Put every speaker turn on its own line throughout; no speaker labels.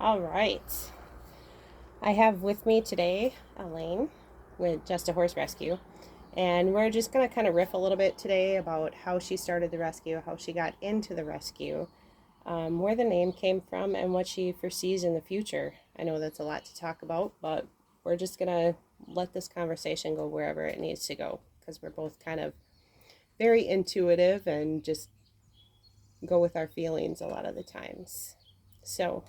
All right. I have with me today Elaine with Just a Horse Rescue. And we're just going to kind of riff a little bit today about how she started the rescue, how she got into the rescue, where the name came from, and what she foresees in the future. I know that's a lot to talk about, but we're just going to let this conversation go wherever it needs to go because we're both kind of very intuitive and just go with our feelings a lot of the times. So,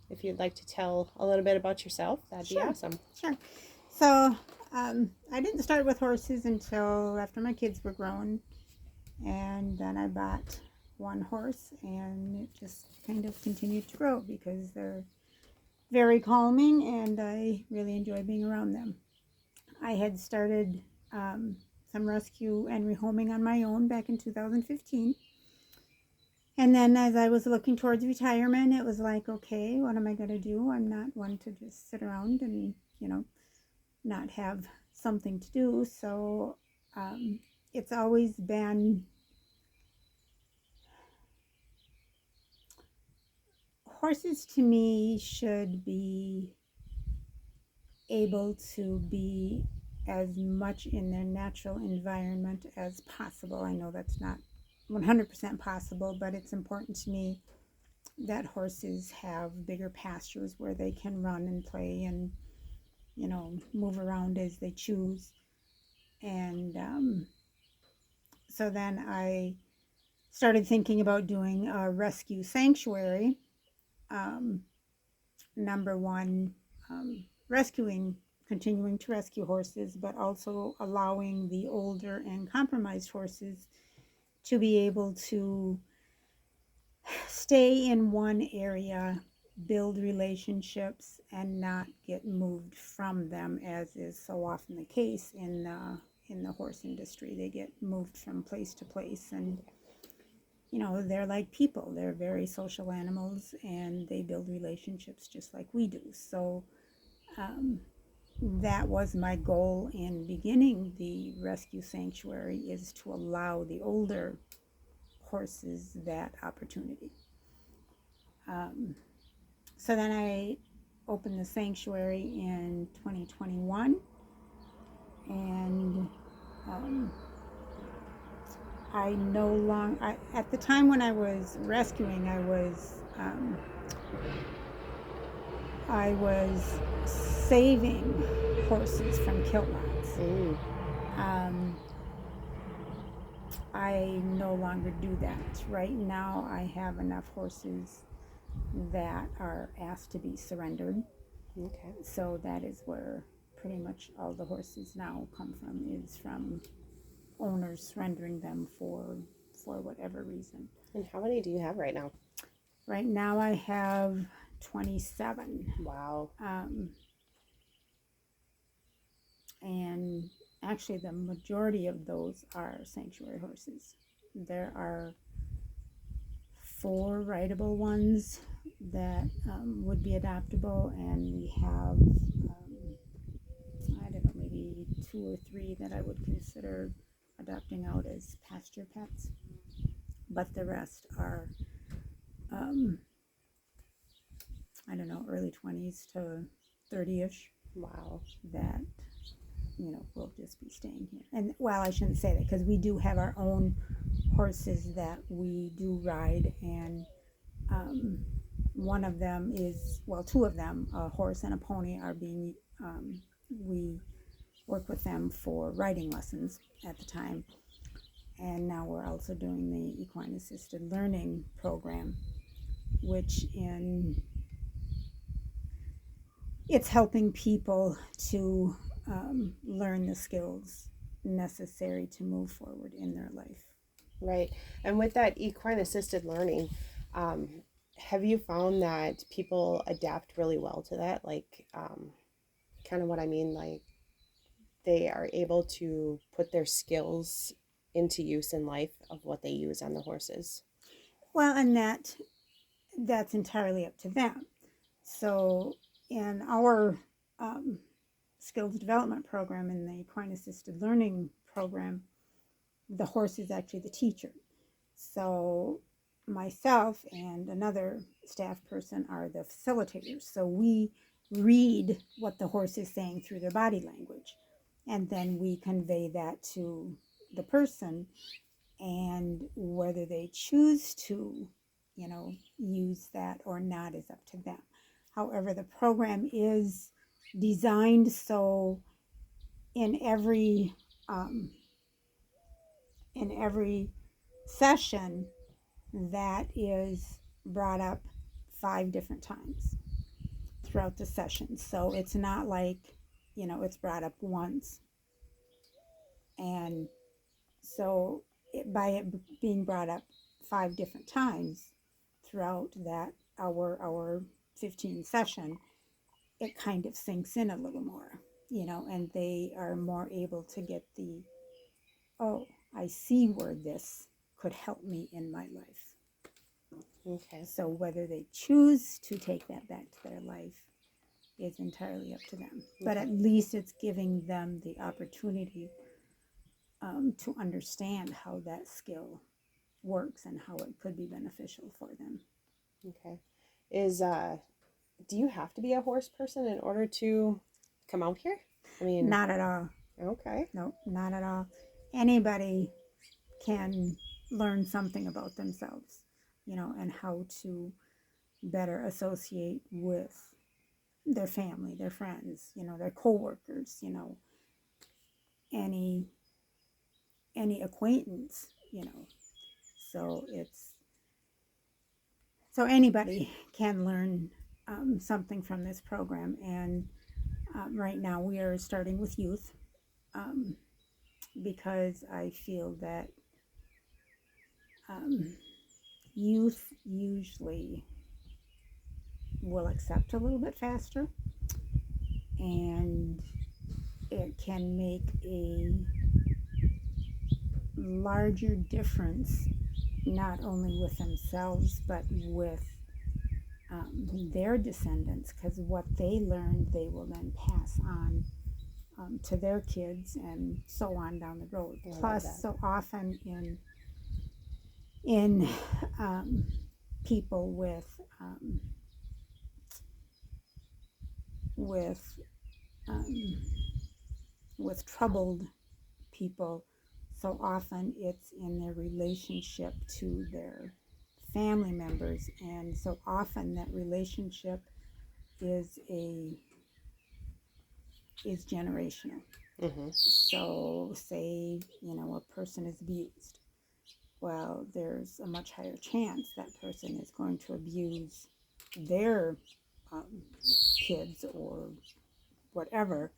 if you'd like to tell a little bit about yourself, that'd be
Sure,
awesome.
sure. So I didn't start with horses until after my kids were grown, and then I bought one horse, and it just kind of continued to grow because they're very calming, and I really enjoy being around them. I had started some rescue and rehoming on my own back in 2015. And then as I was looking towards retirement, it was like, okay, what am I going to do? I'm not one to just sit around and, not have something to do. So it's always been horses to me should be able to be as much in their natural environment as possible. I know that's not 100% possible, but it's important to me that horses have bigger pastures where they can run and play and, move around as they choose. And so then I started thinking about doing a rescue sanctuary. Um, Number one, rescuing, continuing to rescue horses, but also allowing the older and compromised horses to be able to stay in one area, build relationships, and not get moved from them, as is so often the case in the horse industry. They get moved from place to place, and they're like people. They're very social animals, and they build relationships just like we do. So um, that was my goal in beginning the rescue sanctuary, is to allow the older horses that opportunity. Um, so then I opened the sanctuary in 2021, and um, I no longer, at the time when I was rescuing, I was saving horses from kill lots.
Mm,
Um, I no longer do that. Right now, I have enough horses that are asked to be surrendered.
okay.
So that is where pretty much all the horses now come from, is from owners surrendering them for whatever reason.
And how many do you have right now?
Right now, I have 27.
Wow.
Um, and actually, the majority of those are sanctuary horses. There are 4 rideable ones that would be adoptable, and we have, I don't know, maybe 2 or 3 that I would consider adopting out as pasture pets. But the rest are, um, I don't know, early 20s to 30ish
Wow.
that will just be staying here. And well, I shouldn't say that, because we do have our own horses that we do ride, and um, one of them is, well, 2 of them, a horse and a pony, are being, we work with them for riding lessons at the time. And now we're also doing the Equine Assisted Learning program, which it's helping people to learn the skills necessary to move forward in their life.
Right. And with that equine assisted learning, um, have you found that people adapt really well to that? Like, kind of what I mean, like they are able to put their skills into use in life of what they use on the horses.
Well, and that's entirely up to them. So in our um, skills development program, in the equine assisted learning program, the horse is actually the teacher. So myself and another staff person are the facilitators. So we read what the horse is saying through their body language, and then we convey that to the person, and whether they choose to, use that or not is up to them. However, the program is designed so in every um, session that is brought up 5 different times throughout the session. So it's not like, it's brought up once. And so by it being brought up 5 different times throughout that hour 15 session, it kind of sinks in a little more, and they are more able to get the, oh, I see where this could help me in my life.
Okay.
So whether they choose to take that back to their life is entirely up to them. Okay. But at least it's giving them the opportunity to understand how that skill works and how it could be beneficial for them.
Okay. Do you have to be a horse person in order to come out here? I mean,
not at all.
Okay.
No, not at all. Anybody can learn something about themselves, and how to better associate with their family, their friends, their coworkers, any acquaintance, so anybody can learn something from this program. And right now we are starting with youth, because I feel that youth usually will accept a little bit faster, and it can make a larger difference, not only with themselves but with their descendants, because what they learn they will then pass on to their kids and so on down the road. Plus, so often in people with troubled people, so often it's in their relationship to their family members, and so often that relationship is generational.
Mm-hmm.
So say a person is abused, well, there's a much higher chance that person is going to abuse their kids or whatever.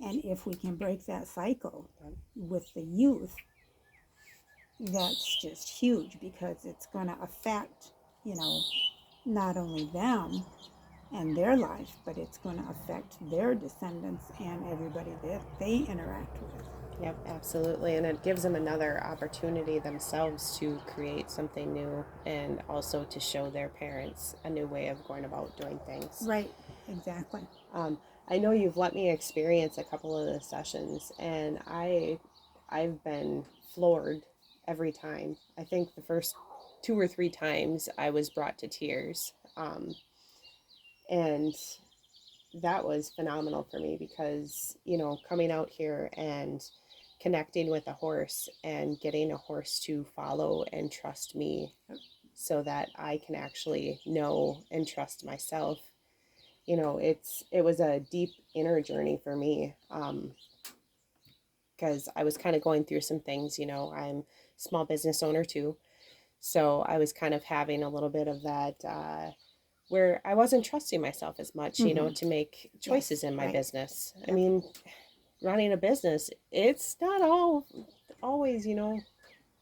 And if we can break that cycle with the youth, that's just huge, because it's going to affect, not only them and their life, but it's going to affect their descendants and everybody that they interact with.
Yep, absolutely. And it gives them another opportunity themselves to create something new, and also to show their parents a new way of going about doing things.
Right, exactly.
I know you've let me experience a couple of the sessions, and I've been floored every time. I think the first 2 or 3 times I was brought to tears. And that was phenomenal for me, because, coming out here and connecting with a horse and getting a horse to follow and trust me so that I can actually know and trust myself. It was a deep inner journey for me, because I was kind of going through some things. I'm a small business owner too, so I was kind of having a little bit of that where I wasn't trusting myself as much, to make choices in my business. I mean, running a business, it's not always,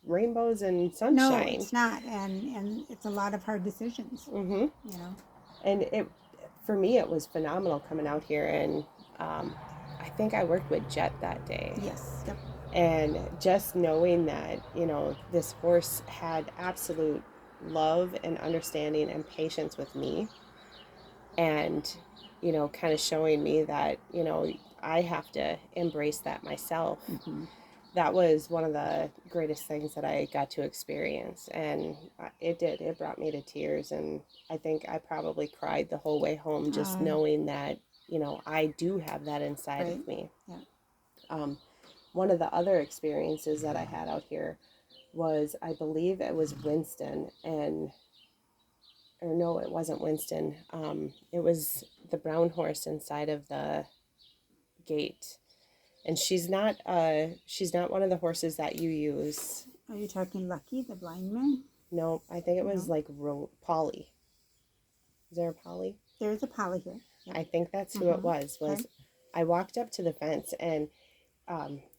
rainbows and sunshine.
No, it's not, and it's a lot of hard decisions.
Mm-hmm. And for me, it was phenomenal coming out here, and I think I worked with Jet that day.
Yes. Yep.
And just knowing that, this horse had absolute love and understanding and patience with me, and, kind of showing me that, I have to embrace that myself.
Mm-hmm.
that was one of the greatest things that I got to experience. And it brought me to tears. And I think I probably cried the whole way home just knowing that, I do have that inside
Right.
of me.
Yeah.
One of the other experiences that I had out here was, I believe it was Winston, or no, it wasn't Winston. It was the brown horse inside of the gate. And she's not one of the horses that you use.
Are you talking Lucky, the blind man?
No, I think it was
No.
like Polly. Is there a Polly?
There's a Polly here. Yep.
I think that's who it was.
Okay.
I walked up to the fence, and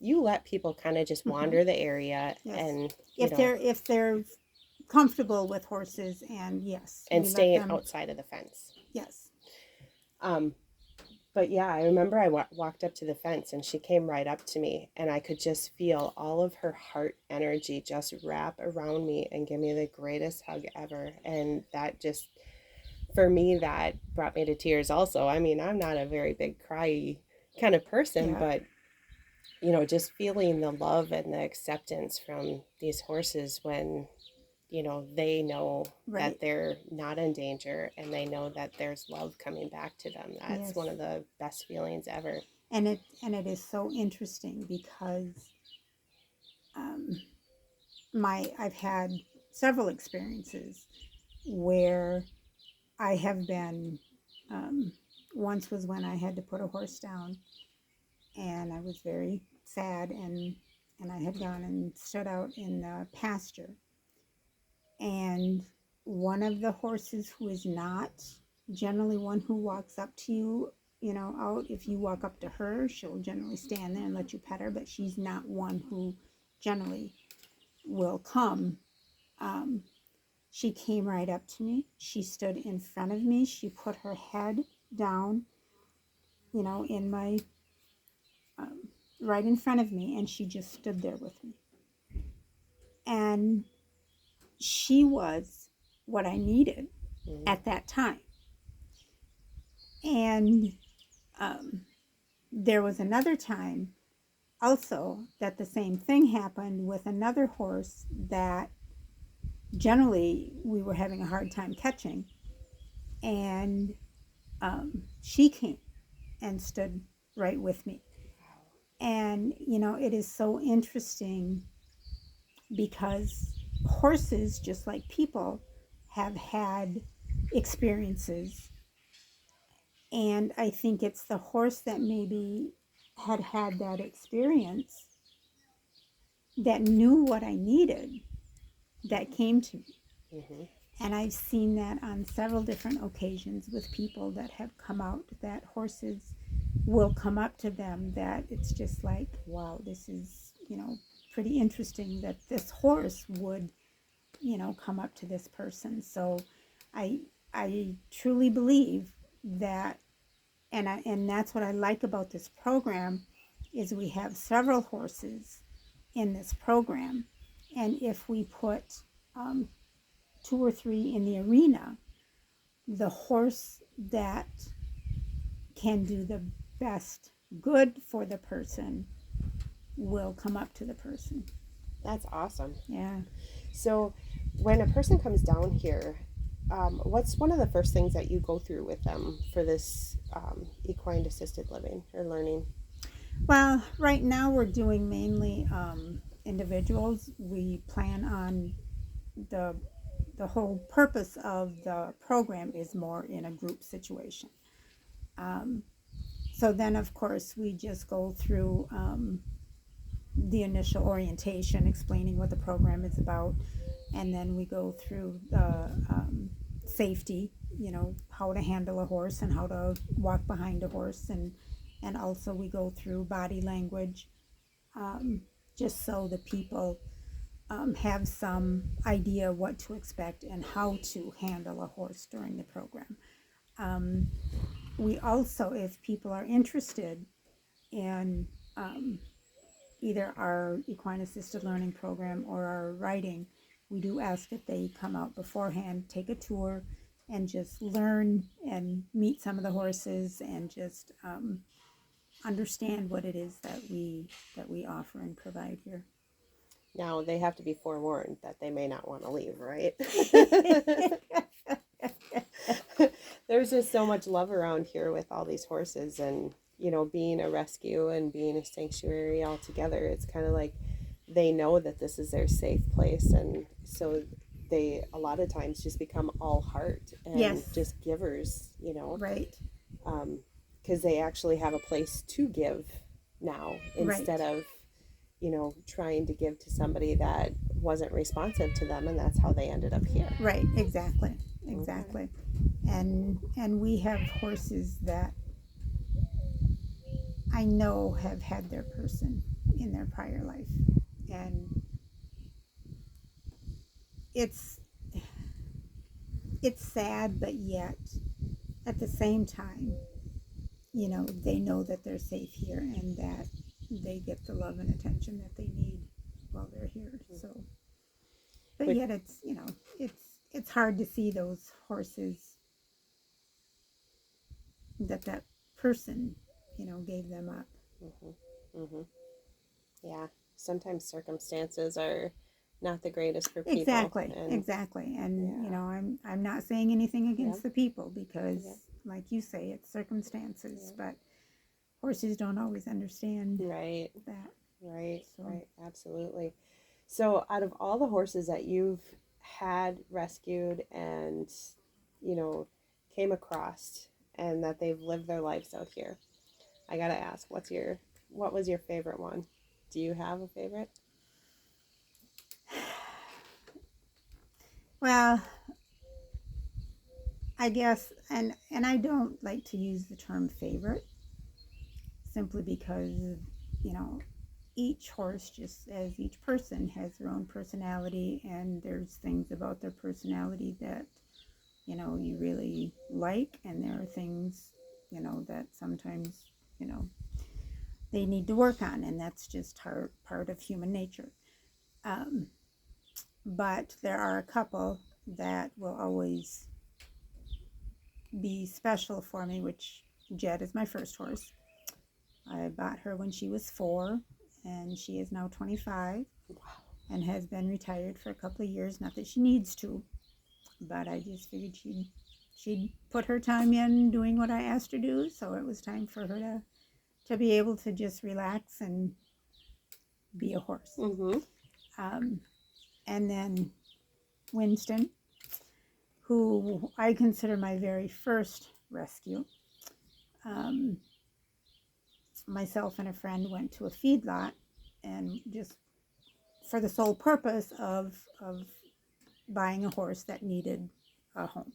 you let people kind of just wander the area.
Yes.
And
If they're comfortable with horses, and yes,
and
we let
staying
them.
outside of the fence.
Yes.
But yeah, I remember I walked up to the fence, and she came right up to me, and I could just feel all of her heart energy just wrap around me and give me the greatest hug ever. And that just, for me, that brought me to tears also. I mean, I'm not a very big cry kind of person,
Yeah.
but just feeling the love and the acceptance from these horses when they know
Right.
that they're not in danger, and they know that there's love coming back to them. That's
Yes.
one of the best feelings ever.
And it is so interesting because I've had several experiences where I have been. Once was when I had to put a horse down, and I was very sad, and I had gone and stood out in the pasture, and one of the horses, who is not generally one who walks up to you, out, if you walk up to her, she'll generally stand there and let you pet her, but she's not one who generally will come. She came right up to me. She stood in front of me. She put her head down, in my, right in front of me, and she just stood there with me. And she was what I needed at that time. And there was another time also that the same thing happened with another horse that generally we were having a hard time catching. And she came and stood right with me. And, it is so interesting because horses, just like people, have had experiences. And I think it's the horse that maybe had that experience, that knew what I needed, that came to me.
Mm-hmm.
And I've seen that on several different occasions with people that have come out, that horses will come up to them, that it's just like, wow, this is, pretty interesting that this horse would, come up to this person. So I truly believe that, and that's what I like about this program, is we have several horses in this program. And if we put 2 or 3 in the arena, the horse that can do the best good for the person will come up to the person.
That's awesome.
Yeah.
So when a person comes down here, what's one of the first things that you go through with them for this equine assisted living or learning?
Well, right now we're doing mainly individuals. We plan on the whole purpose of the program is more in a group situation. So then, of course, we just go through the initial orientation, explaining what the program is about, and then we go through the safety, how to handle a horse and how to walk behind a horse, and also we go through body language, just so the people have some idea what to expect and how to handle a horse during the program. We also, if people are interested in either our equine assisted learning program or our riding, we do ask that they come out beforehand, take a tour, and just learn and meet some of the horses, and just understand what it is that we offer and provide here.
Now, they have to be forewarned that they may not want to leave, right? There's just so much love around here with all these horses, and being a rescue and being a sanctuary all together. It's kind of like they know that this is their safe place, and so they a lot of times just become all heart and
Yes.
just givers,
Right.
because they actually have a place to give now instead of trying to give to somebody that wasn't responsive to them, and that's how they ended up here.
Right, exactly. And we have horses that I know have had their person in their prior life, and it's sad, but yet at the same time, they know that they're safe here and that they get the love and attention that they need while they're here. So, but yet it's hard to see those horses that person gave them up.
Mm-hmm. Mm-hmm. Yeah, sometimes circumstances are not the greatest for people.
Exactly. And I'm not saying anything against the people, because like you say, it's circumstances, but horses don't always understand that.
Right, absolutely. So out of all the horses that you've had rescued and came across and that they've lived their lives out here, I gotta ask, what was your favorite one? Do you have a favorite?
Well, I guess, and I don't like to use the term favorite, simply because each horse, just as each person, has their own personality, and there's things about their personality that you really like, and there are things that sometimes they need to work on, and that's just part of human nature. But there are a couple that will always be special for me, which Jed is my first horse. I bought her when she was 4, and she is now 25.
Wow.
And has been retired for a couple of years. Not that she needs to, but I just figured she'd put her time in doing what I asked her to do, so it was time for her to be able to just relax and be a horse.
Mm-hmm.
And then Winston, who I consider my very first rescue. Myself and a friend went to a feedlot, and just for the sole purpose of buying a horse that needed a home.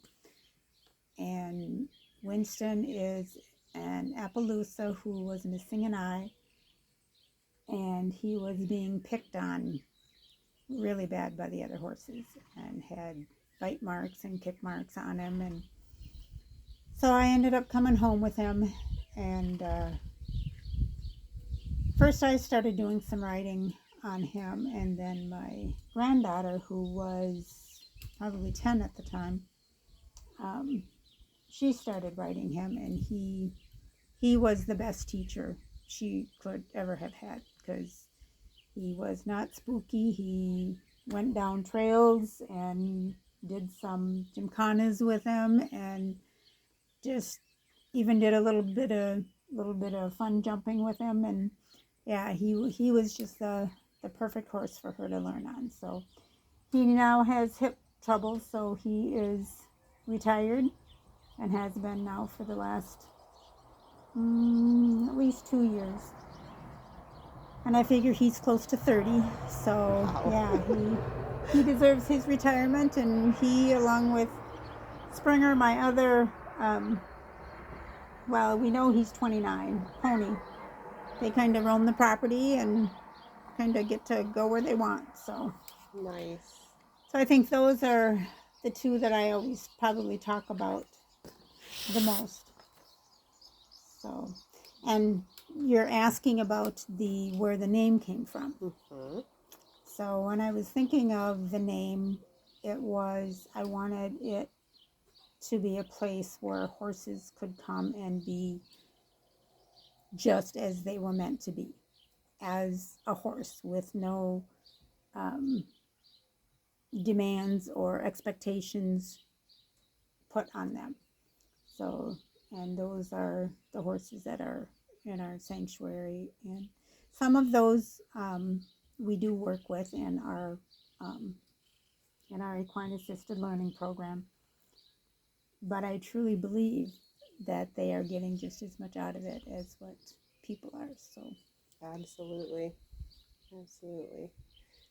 And Winston is an Appaloosa who was missing an eye, and he was being picked on really bad by the other horses and had bite marks and kick marks on him. And so I ended up coming home with him, and first I started doing some riding on him, and then my granddaughter, who was probably 10 at the time, she started riding him, and he was the best teacher she could ever have had, because he was not spooky. He went down trails and did some gymkhanas with him, and just even did a little bit of fun jumping with him. And yeah, he was just the perfect horse for her to learn on. So he now has hip trouble, so he is retired and has been now for the last at least 2 years. And I figure he's close to 30, so
Wow.
yeah, he deserves his retirement. And he, along with Springer, my other, well, we know he's 29, Pony, they kind of roam the property and kind of get to go where they want. So
Nice.
So I think those are the two that I always probably talk about the most. So, and you're asking about where the name came from.
Mm-hmm.
So when I was thinking of the name, I wanted it to be a place where horses could come and be just as they were meant to be, as a horse, with no um, demands or expectations put on them. So, and those are the horses that are in our sanctuary. And some of those we do work with um, in our equine assisted learning program. But I truly believe that they are getting just as much out of it as what people are. So,
Absolutely. Absolutely.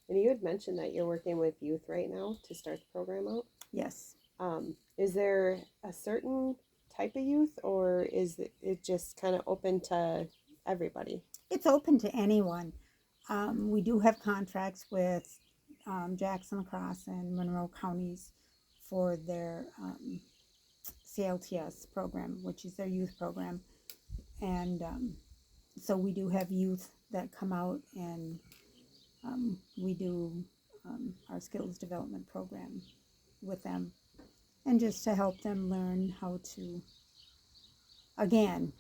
And you had mentioned that you're working with youth right now to start the program out.
yes.
Is there a certain type of youth, or is it just kind of open to everybody?
It's open to anyone. We do have contracts with Jackson, Lacrosse, and Monroe counties for their CLTS program, which is their youth program. And so we do have youth that come out, and we do our skills development program with them, and just to help them learn how to, again,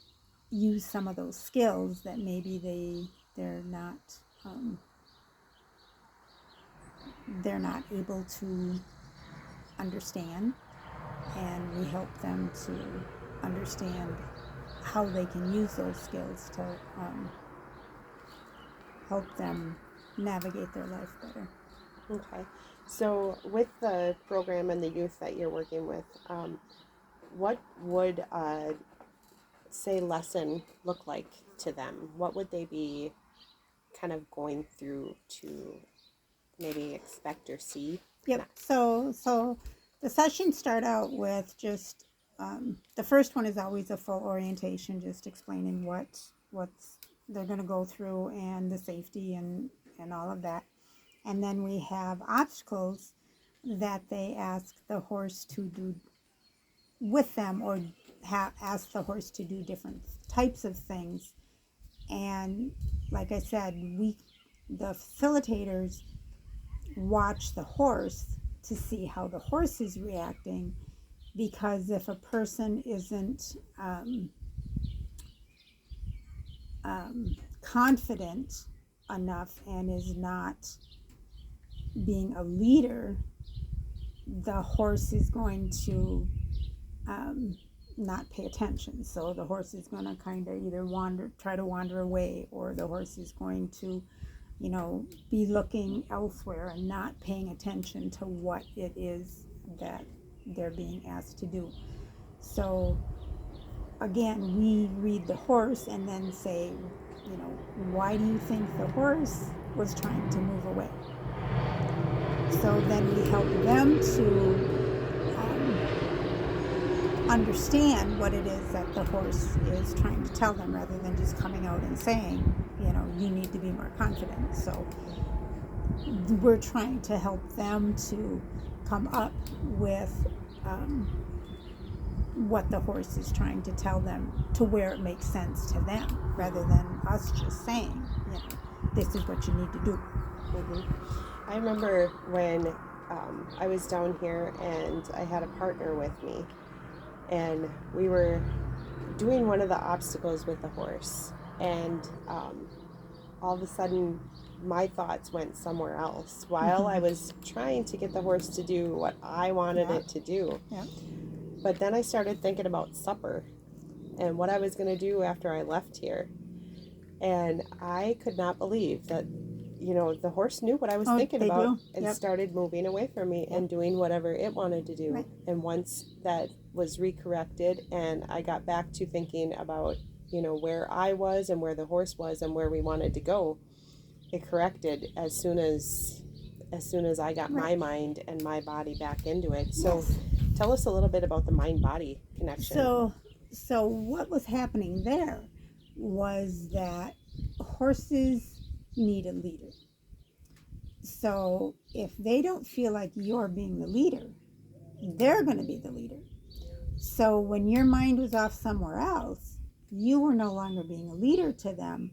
use some of those skills that maybe um, they're not able to understand, and we help them to understand how they can use those skills to help them navigate their life better.
Okay. So, with the program and the youth that you're working with, what would say lesson look like to them? What would they be kind of going through to maybe expect or see?
Yep. So the sessions start out with just the first one is always a full orientation, just explaining what's they're going to go through, and the safety and all of that. And then we have obstacles that they ask the horse to do with them, or ask the horse to do different types of things. And like I said, the facilitators watch the horse to see how the horse is reacting, because if a person isn't confident enough and is not being a leader, the horse is going to not pay attention. So the horse is going to kind of either try to wander away, or the horse is going to, be looking elsewhere and not paying attention to what it is that they're being asked to do. So again, we read the horse and then say, why do you think the horse was trying to move away? So then we help them to understand what it is that the horse is trying to tell them, rather than just coming out and saying, you need to be more confident. So we're trying to help them to come up with what the horse is trying to tell them, to where it makes sense to them, rather than us just saying, this is what you need to do.
Mm-hmm. I remember when I was down here and I had a partner with me, and we were doing one of the obstacles with the horse, and all of a sudden my thoughts went somewhere else while I was trying to get the horse to do what I wanted it to do.
Yeah.
But then I started thinking about supper and what I was going to do after I left here. And I could not believe that, the horse knew what I was thinking about and started moving away from me and doing whatever it wanted to do. Right. And once that was recorrected and I got back to thinking about, where I was and where the horse was and where we wanted to go, it corrected as soon as I got my mind and my body back into it. So tell us a little bit about the mind-body connection.
So what was happening there was that horses need a leader. So if they don't feel like you're being the leader, they're going to be the leader. So when your mind was off somewhere else, you were no longer being a leader to them.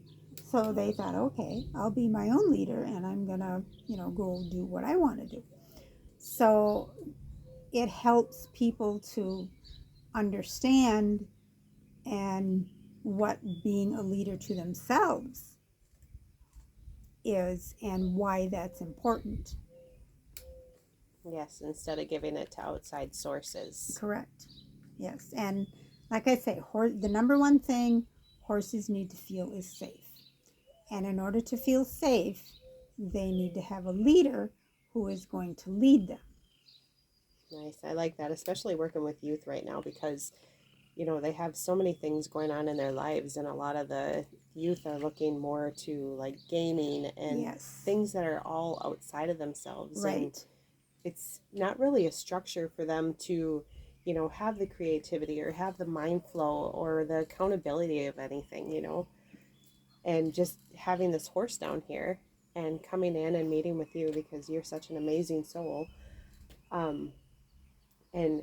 So they thought, okay, I'll be my own leader, and I'm going to, go do what I want to do. So it helps people to understand and what being a leader to themselves is and why that's important.
Yes, instead of giving it to outside sources.
Correct. Yes. And like I say, the number one thing horses need to feel is safe. And in order to feel safe, they need to have a leader who is going to lead them.
Nice. I like that, especially working with youth right now because, you know, they have so many things going on in their lives, and a lot of the youth are looking more to like gaming and
Yes.
things that are all outside of themselves.
Right.
And it's not really a structure for them to, you know, have the creativity or have the mind flow or the accountability of anything, you know. And just having this horse down here and coming in and meeting with you because you're such an amazing soul. And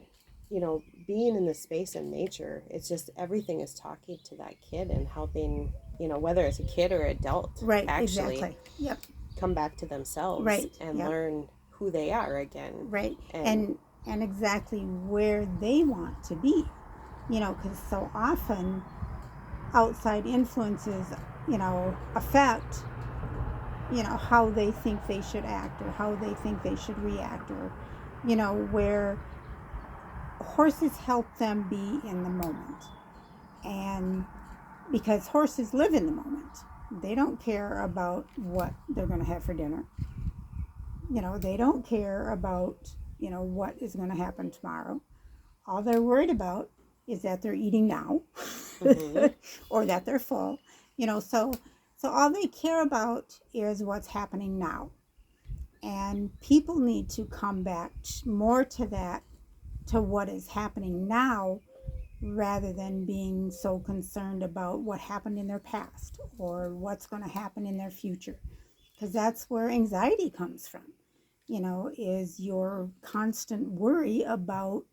you know, being in the space in nature, it's just everything is talking to that kid and helping, you know, whether it's a kid or adult,
Right.
actually
Exactly. Yep.
come back to themselves
Right.
and
Yep.
learn who they are again.
Right. And exactly where they want to be, you know, because so often outside influences, you know, affect, you know, how they think they should act or how they think they should react, or, you know, where horses help them be in the moment. And because horses live in the moment, they don't care about what they're going to have for dinner. You know, they don't care about, you know, what is going to happen tomorrow. All they're worried about is that they're eating now or that they're full. You know, so all they care about is what's happening now. And people need to come back more to that, to what is happening now, rather than being so concerned about what happened in their past or what's going to happen in their future. Because that's where anxiety comes from, you know, is your constant worry about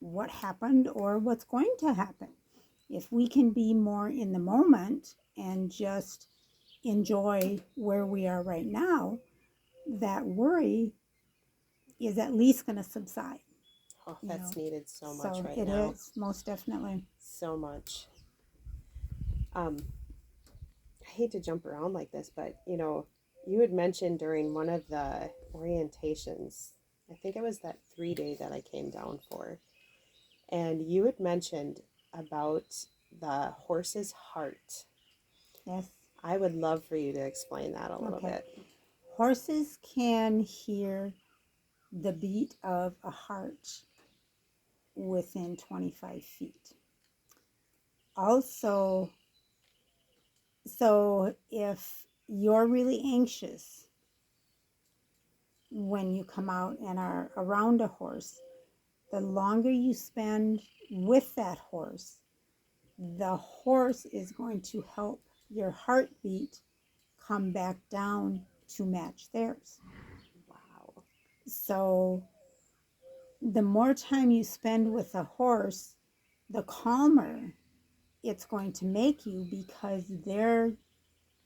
what happened or what's going to happen. If we can be more in the moment and just enjoy where we are right now, that worry is at least going to subside.
Oh,
You
that's
know,
needed so much
so
right
it
now.
is most definitely.
So much. I hate to jump around like this, but you know, you had mentioned during one of the orientations, I think it was that 3 day that I came down for, and you had mentioned about the horse's heart.
Yes.
I would love for you to explain that a little
Okay.
bit.
Horses can hear the beat of a heart within 25 feet. Also, so if you're really anxious when you come out and are around a horse, the longer you spend with that horse, the horse is going to help your heartbeat come back down to match theirs.
Wow.
So the more time you spend with a horse, the calmer it's going to make you, because they're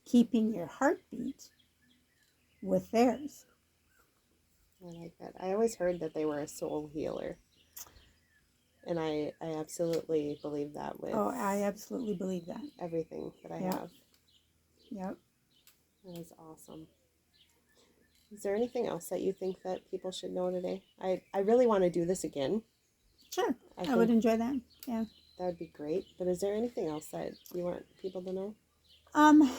keeping your heartbeat with theirs.
I like that. I always heard that they were a soul healer. And I absolutely believe that with
Oh, I absolutely believe that.
everything that I
Yep.
have.
Yep.
That is awesome. Is there anything else that you think that people should know today? I really want to do this again.
Sure.
I
I would
think
enjoy that. Yeah.
that would be great. But is there anything else that you want people to know?
Um,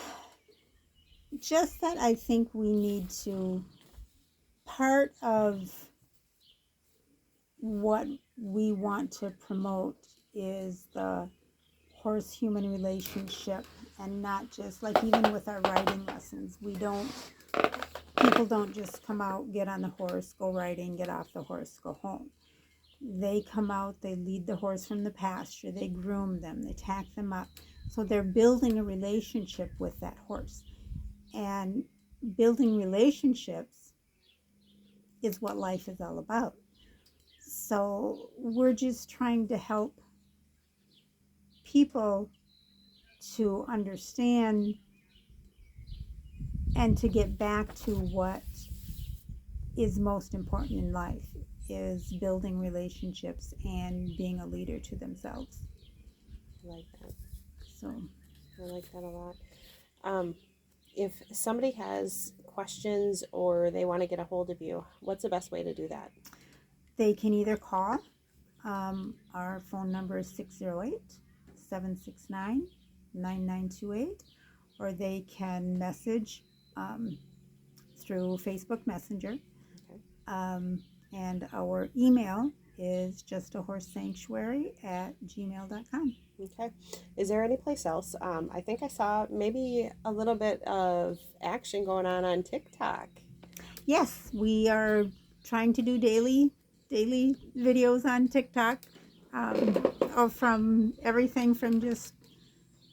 just that I think we need to, part of what we want to promote is the horse human relationship, and not just like, even with our riding lessons, people don't just come out, get on the horse, go riding, get off the horse, go home. They come out, they lead the horse from the pasture, they groom them, they tack them up. So they're building a relationship with that horse. And building relationships is what life is all about. So we're just trying to help people to understand and to get back to what is most important in life, is building relationships and being a leader to themselves.
I like that.
So
I like that a lot. If somebody has questions or they want to get a hold of you, what's the best way to do that?
they can either call. Our phone number is 608-769-9928, or they can message through Facebook Messenger.
Okay.
And our email is justahorsesanctuary@gmail.com.
Okay. Is there any place else? I think I saw maybe a little bit of action going on TikTok.
Yes, we are trying to do daily videos on TikTok, from everything from just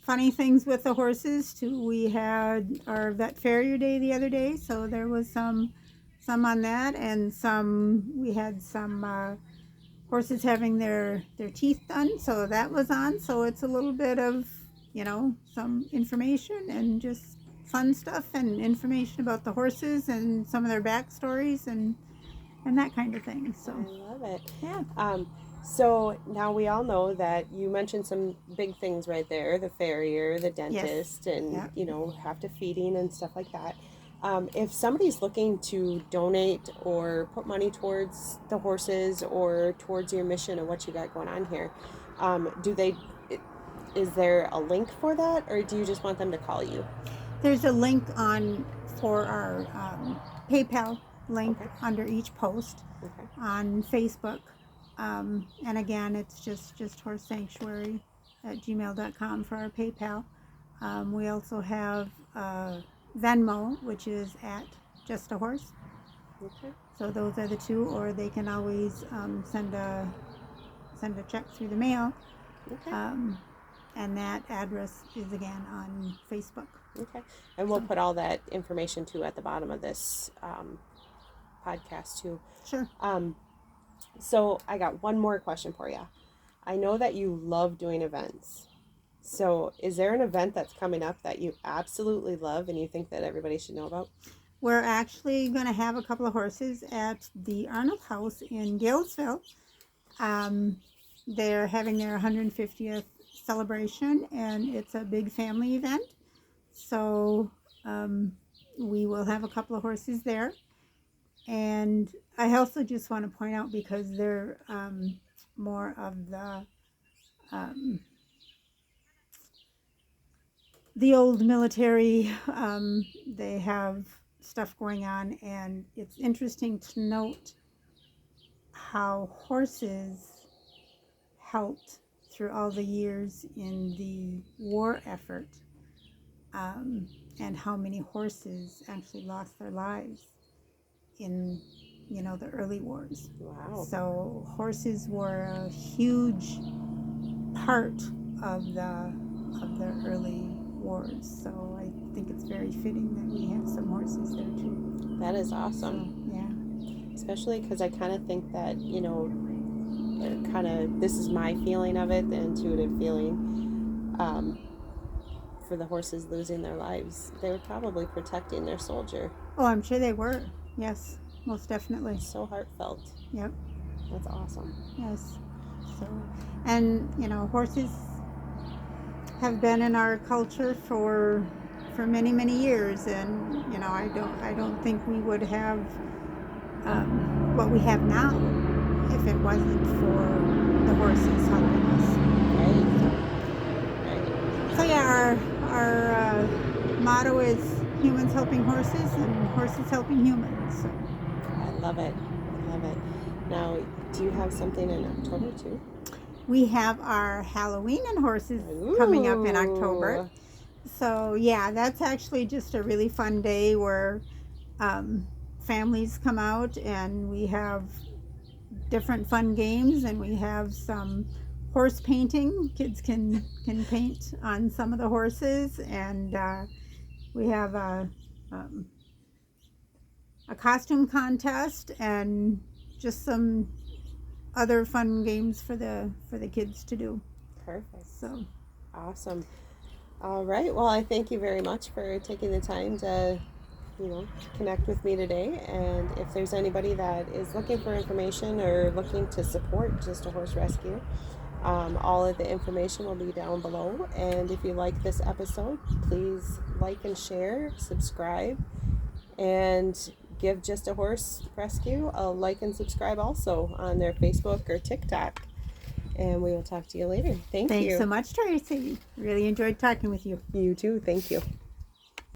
funny things with the horses to, we had our vet farrier day the other day, so there was some on that, and we had some horses having their teeth done, so that was on. So it's a little bit of, some information and just fun stuff and information about the horses and some of their backstories and that kind of thing. So
I love it.
yeah.
So now we all know that you mentioned some big things right there, the farrier, the dentist,
Yes.
and,
Yeah.
have to feeding and stuff like that. If somebody's looking to donate or put money towards the horses or towards your mission and what you got going on here, is there a link for that, or do you just want them to call you?
There's a link for our PayPal link
Okay.
under each post
Okay.
on Facebook. And again, it's just horsesanctuary@gmail.com for our PayPal. We also have Venmo, which is @justahorse.
Okay.
So those are the two, or they can always send a check through the mail.
Okay.
And that address is again on Facebook.
Okay. And we'll put all that information too at the bottom of this podcast too.
Sure.
So I got one more question for you. I know that you love doing events. So is there an event that's coming up that you absolutely love and you think that everybody should know about?
We're actually going to have a couple of horses at the Arnold House in Galesville. They're having their 150th celebration, and it's a big family event. So we will have a couple of horses there. And I also just want to point out, because they're more of the old military, they have stuff going on, and it's interesting to note how horses helped through all the years in the war effort, and how many horses actually lost their lives in the early wars.
Wow.
So horses were a huge part of the early wars. So I think it's very fitting that we have some horses there too.
That is awesome.
So, yeah.
Especially because I kind of think that, this is my feeling of it, the intuitive feeling, for the horses losing their lives. They were probably protecting their soldier.
Oh, I'm sure they were. Yes, most definitely.
It's so heartfelt.
Yep.
That's awesome.
Yes. So, and horses have been in our culture for many, many years, and I don't think we would have what we have now if it wasn't for the horses helping us.
Right.
So yeah, our motto is humans helping horses and horses helping humans. So.
I love it. Now, do you have something in October too?
We have our Halloween and horses coming up in October. So yeah, that's actually just a really fun day where families come out, and we have different fun games, and we have some horse painting. Kids can paint on some of the horses, and we have a costume contest and just some other fun games for the kids to do.
Perfect.
So
awesome. All right. Well, I thank you very much for taking the time to, connect with me today. And if there's anybody that is looking for information or looking to support Just a Horse Rescue, All of the information will be down below. And if you like this episode, please like and share, subscribe, and give Just a Horse Rescue a like and subscribe also on their Facebook or TikTok. And we will talk to you later. Thanks
so much, Tracy. Really enjoyed talking with you.
You too. Thank you.